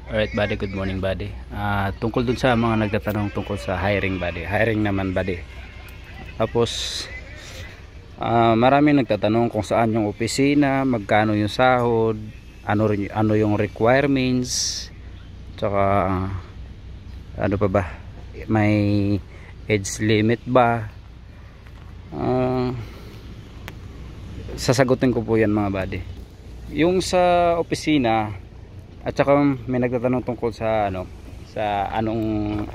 Alright buddy, good morning buddy. Tungkol dun sa mga nagtatanong tungkol sa hiring buddy. Hiring naman buddy. Tapos maraming nagtatanong kung saan yung opisina, magkano yung sahod, ano yung requirements, tsaka ano pa ba? May age limit ba? Sasagutin ko po yan mga buddy. Yung sa opisina at saka may nagtatanong tungkol sa anong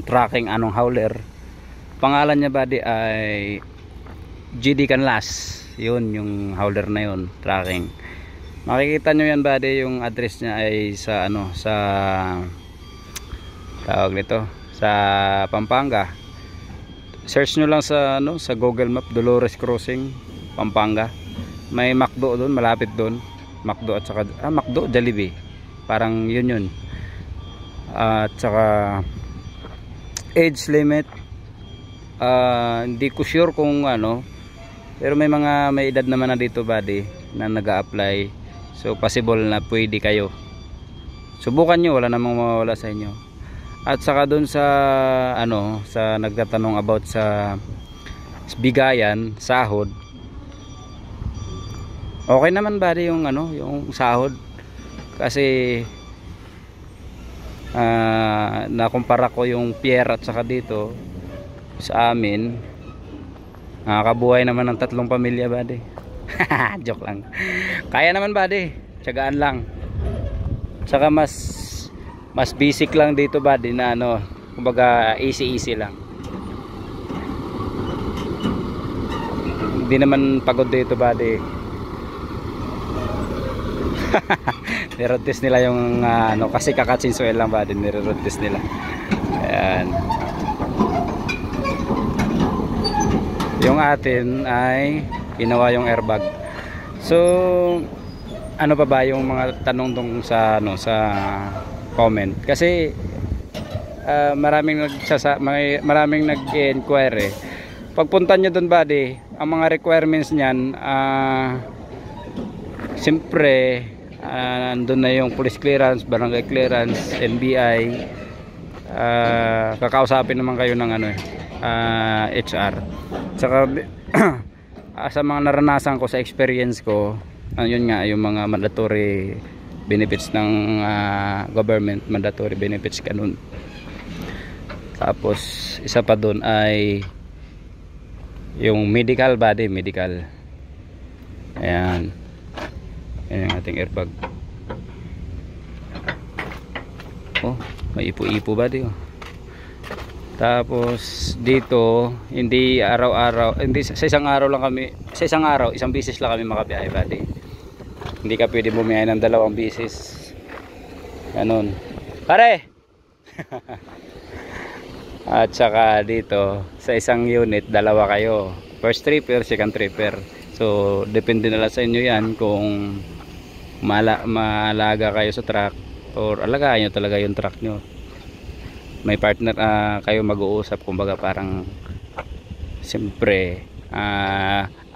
tracking, anong hauler. Pangalan niya buddy ay GD Canlas. Yun yung hauler na yun, tracking. Makikita nyo yan buddy, yung address niya ay sa sa tawag nito, sa Pampanga. Search nyo lang sa sa Google Map, Dolores Crossing, Pampanga. May McDo doon, malapit doon. McDo at saka McDo, Jollibee. Parang yun. At saka age limit, hindi ko sure kung pero may edad naman na dito buddy na nag-a-apply. So possible na pwede kayo. Subukan nyo, wala namang mawawala sa inyo. At saka dun sa sa nagtatanong about sa bigayan, sahod. Okay naman buddy yung yung sahod, kasi nakumpara ko yung Pierre at saka dito sa amin, nakakabuhay naman ng 3 pamilya buddy. Joke lang, kaya naman buddy, tiyagaan lang. Saka mas basic lang dito buddy na kumbaga easy lang, hindi naman pagod dito buddy. Niroad test nila yung kasi kakatsinsuel lang ba din, niroad test nila. Ayan. Yung atin ay ginawa yung airbag. So ano pa ba yung mga tanong tong sa sa comment, kasi maraming nag-inquire. Pagpunta nyo dun buddy, ang mga requirements niyan, siyempre andun na yung police clearance, barangay clearance, NBI. Kakausapin naman kayo ng HR. Tsaka sa mga naranasan ko, sa experience ko, yun nga yung mga mandatory benefits ng government, mandatory benefits ganun. Tapos isa pa dun ay yung medical body, medical. Ayan. Ayan yung ating airbag. Oh, may ipo-ipo ba di? Tapos dito, hindi araw-araw, hindi sa isang araw lang kami, sa isang araw, isang bisis lang kami makabiyahe buddy. Hindi ka pwede bumiyahe ng 2 bisis. Ganun. Pare! At saka dito, sa isang unit, 2 kayo. First tripper, second tripper. So, depende na lang sa inyo yan kung maalaga kayo sa truck or alagaan nyo talaga yung truck nyo. May partner kayo mag-uusap, kumbaga parang siyempre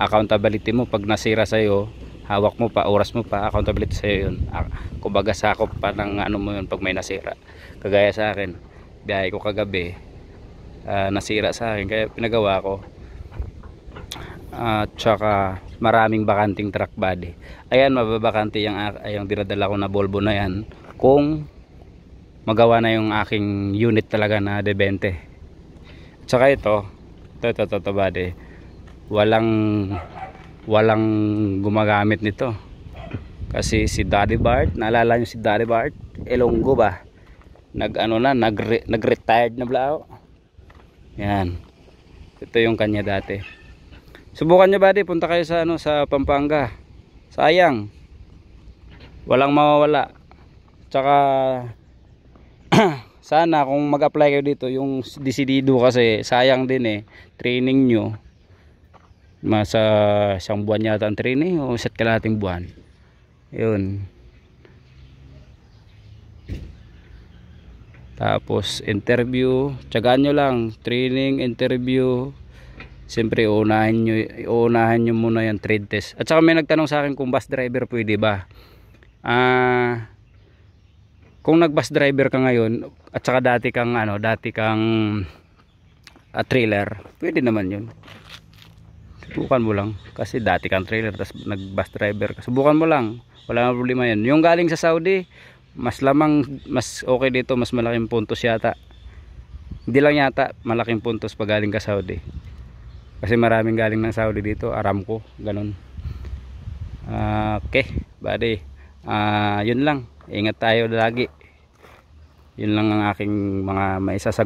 accountability mo pag nasira sa'yo, hawak mo pa, oras mo pa, accountability sa'yo yun. Kumbaga sakop pa ng mo yun pag may nasira. Kagaya sa akin, biyahe ko kagabi, nasira sa akin kaya pinagawa ko. At saka maraming bakanting truck body. Ayan, mababakante yung dinadala ko na Volvo na yan kung magawa na yung aking unit talaga na D20. At saka ito body, walang gumagamit nito, kasi si Daddy Bart, naalala nyo si Daddy Bart Elonggo ba, nag-retired na blao. Yan, ito yung kanya dati. Subukan nyo buddy, punta kayo sa sa Pampanga. Sayang, walang mawawala. Tsaka sana kung mag-apply kayo dito, yung desidido, kasi sayang din training nyo. Masa 1 buwan yata ang training o 7 kalahating buwan. Yun. Tapos interview, tiyagaan nyo lang, training, interview. Siyempre uunahin nyo muna yung trade test. At saka may nagtanong sa akin kung bus driver pwede ba. kung nag-bus driver ka ngayon at saka dati kang trailer, pwede naman yun. Subukan mo lang kasi dati kang trailer tapos nag-bus driver ka. Subukan mo lang, wala nang problema yun. Yung galing sa Saudi, mas okay dito, mas malaking puntos yata. Hindi lang yata malaking puntos pag galing ka Saudi. Kasi maraming galing ng Saudi dito, Aramco, ganun. Okay, buddy. Yun lang. Ingat tayo lagi. Yun lang ang aking mga maisasagot.